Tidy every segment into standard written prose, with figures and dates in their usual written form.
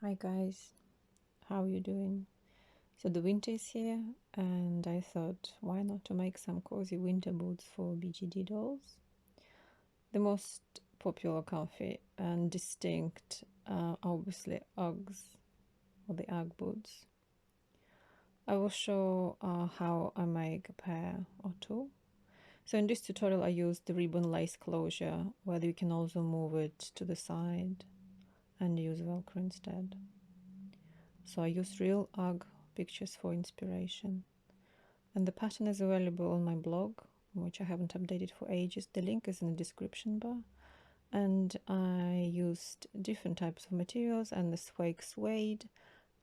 Hi guys, how are you doing? So the winter is here and I thought why not to make some cozy winter boots for BJD dolls. The most popular, comfy and distinct obviously Uggs or the Ugg boots. I will show how I make a pair or two. So in this tutorial I used the ribbon lace closure where you can also move it to the side and use Velcro instead. So I used real Ugg pictures for inspiration. And the pattern is available on my blog, which I haven't updated for ages. The link is in the description bar. And I used different types of materials and the fake suede.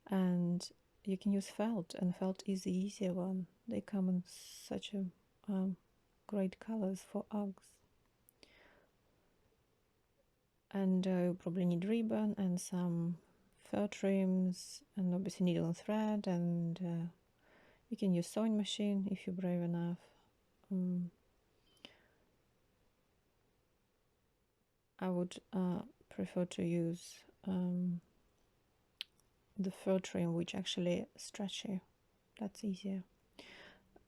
And you can use felt, and felt is the easier one. They come in such a great colors for Uggs. And you probably need ribbon and some fur trims and obviously needle and thread, and you can use sewing machine if you're brave enough. I would prefer to use the fur trim, which actually stretchy. That's easier.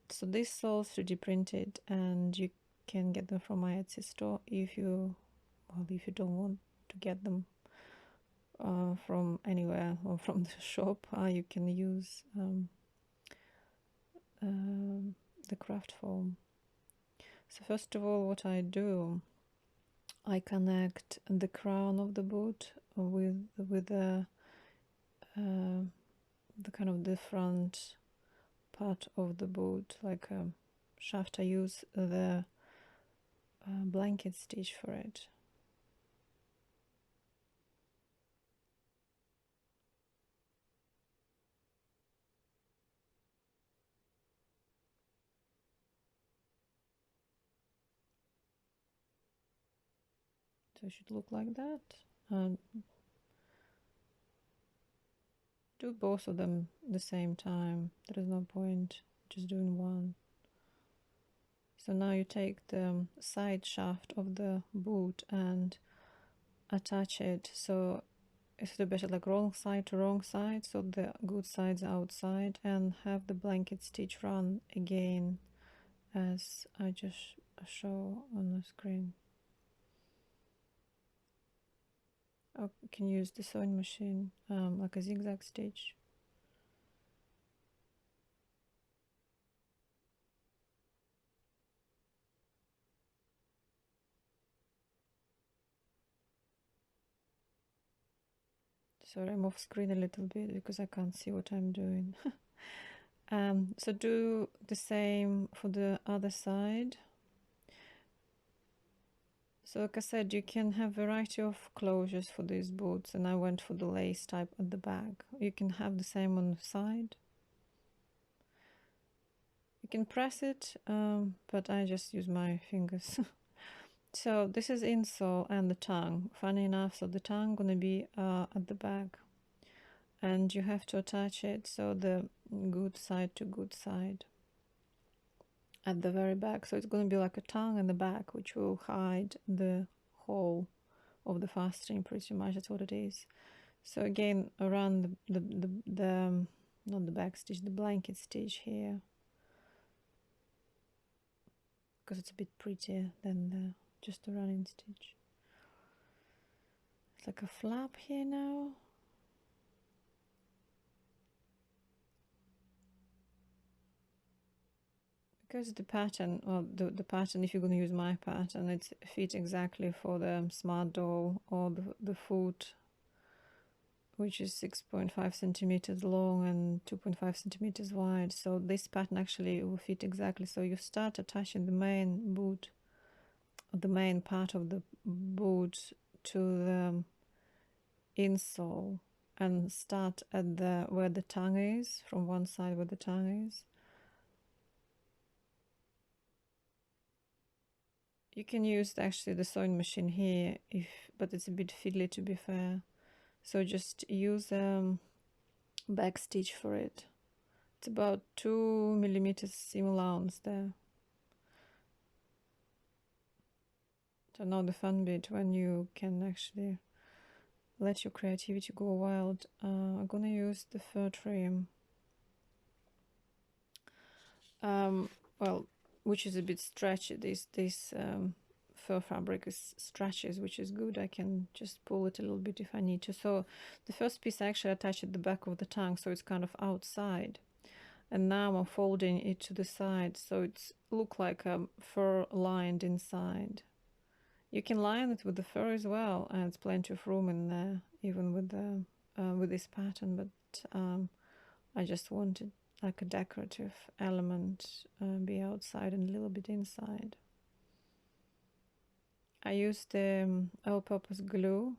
So these soles 3D printed, and you can get them from my Etsy store if you don't want to get them from anywhere or from the shop. You can use the craft foam. So first of all, what I do, I connect the crown of the boot with the kind of the front part of the boot, like a shaft. I use the blanket stitch for it. So it should look like that. And do both of them the same time. There is no point just doing one. So now you take the side shaft of the boot and attach it so it's a bit like wrong side to wrong side, so the good side's outside, and have the blanket stitch run again as I just show on the screen. I can use the sewing machine like a zigzag stitch. Sorry, I'm off screen a little bit because I can't see what I'm doing. So do the same for the other side. So like I said, you can have variety of closures for these boots, and I went for the lace type at the back. You can have the same on the side. You can press it, but I just use my fingers. So this is insole and the tongue. Funny enough, so the tongue gonna be at the back, and you have to attach it so the good side to good side at the very back. So it's gonna be like a tongue in the back, which will hide the hole of the fastening. Pretty much that's what it is. So again, around the not the back stitch, the blanket stitch here, because it's a bit prettier than the just a running stitch. It's like a flap here now. Because the pattern, or the pattern, if you're going to use my pattern, it's fit exactly for the smart doll or the foot, which is 6.5 centimeters long and 2.5 centimeters wide. So this pattern actually will fit exactly. So you start attaching the main boot, the main part of the boot to the insole, and start at the where the tongue is, from one side where the tongue is. You can use actually the sewing machine here, but it's a bit fiddly to be fair. So just use back stitch for it. It's about 2 millimeters seam allowance there. So now the fun bit, when you can actually let your creativity go wild. I'm gonna use the fur trim, well, which is a bit stretchy. This fur fabric is stretches, which is good. I can just pull it a little bit if I need to. So the first piece I actually attached at the back of the tongue, so it's kind of outside. And now I'm folding it to the side, so it's look like a fur lined inside. You can line it with the fur as well, and it's plenty of room in there, even with this pattern. But I just wanted like a decorative element, be outside and a little bit inside. I used the all-purpose glue.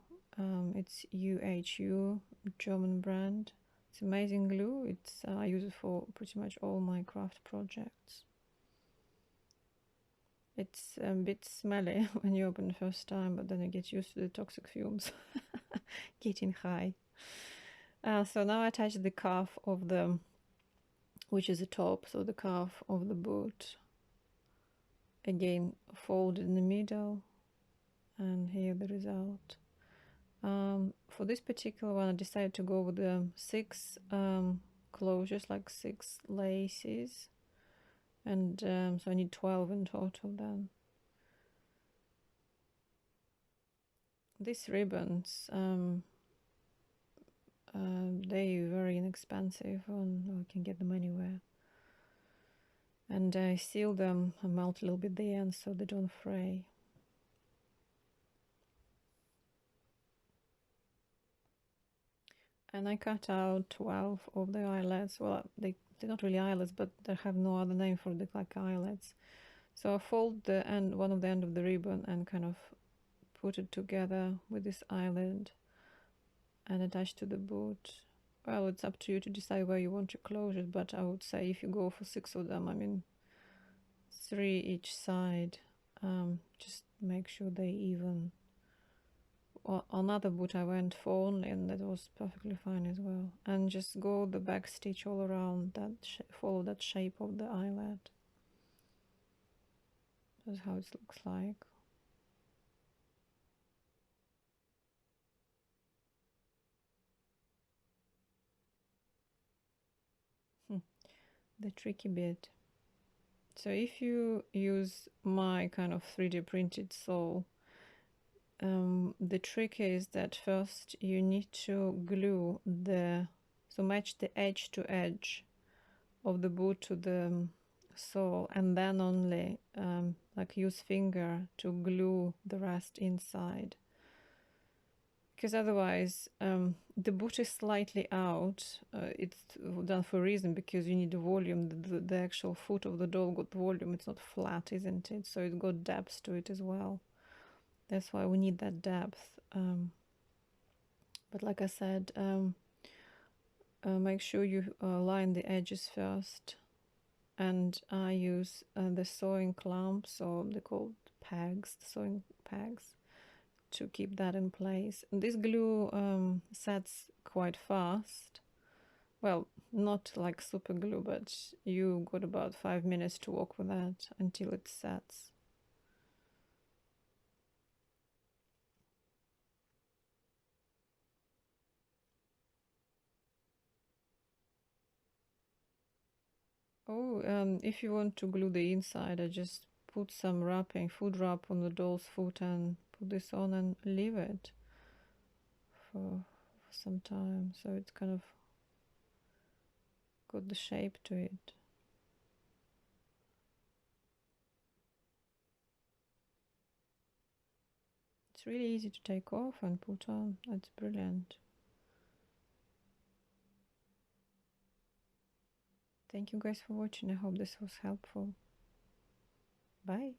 It's UGG, German brand. It's amazing glue. It's I use it for pretty much all my craft projects. It's a bit smelly when you open the first time, but then you get used to the toxic fumes getting high. So now I attach the cuff of the, which is the top, so the cuff of the boot. Again, fold in the middle, and here the result. For this particular one, I decided to go with the 6 closures, like 6 laces, and so I need 12 in total then. These ribbons, they're very inexpensive, and you can get them anywhere. And I seal them, I melt a little bit the ends so they don't fray. And I cut out 12 of the eyelets. Well, they're not really eyelets, but they have no other name for the like eyelets. So I fold the end, one of the end of the ribbon, and kind of put it together with this eyelet and attach to the boot. Well, it's up to you to decide where you want your closures, but I would say if you go for 6 of them, I mean 3 each side, just make sure they even. Another boot I went for only, and that was perfectly fine as well. And just go the back stitch all around that, follow that shape of the eyelet. That's how it looks like. The tricky bit. So if you use my kind of 3D printed sole, the trick is that first you need to glue so match the edge to edge of the boot to the sole, and then only like use finger to glue the rest inside. Because otherwise the boot is slightly out. It's done for a reason, because you need the volume. The actual foot of the doll got volume. It's not flat, isn't it? So it got depth to it as well. That's why we need that depth. But like I said, make sure you line the edges first. And I use the sewing clamps, or they're called pegs, the sewing pegs, to keep that in place. And this glue sets quite fast. Well, not like super glue, but you got about 5 minutes to work with that until it sets. Oh, if you want to glue the inside, I just put some wrapping, food wrap on the doll's foot, and put this on and leave it for some time, so it's kind of got the shape to it. It's really easy to take off and put on. It's brilliant. Thank you guys for watching. I hope this was helpful. Bye.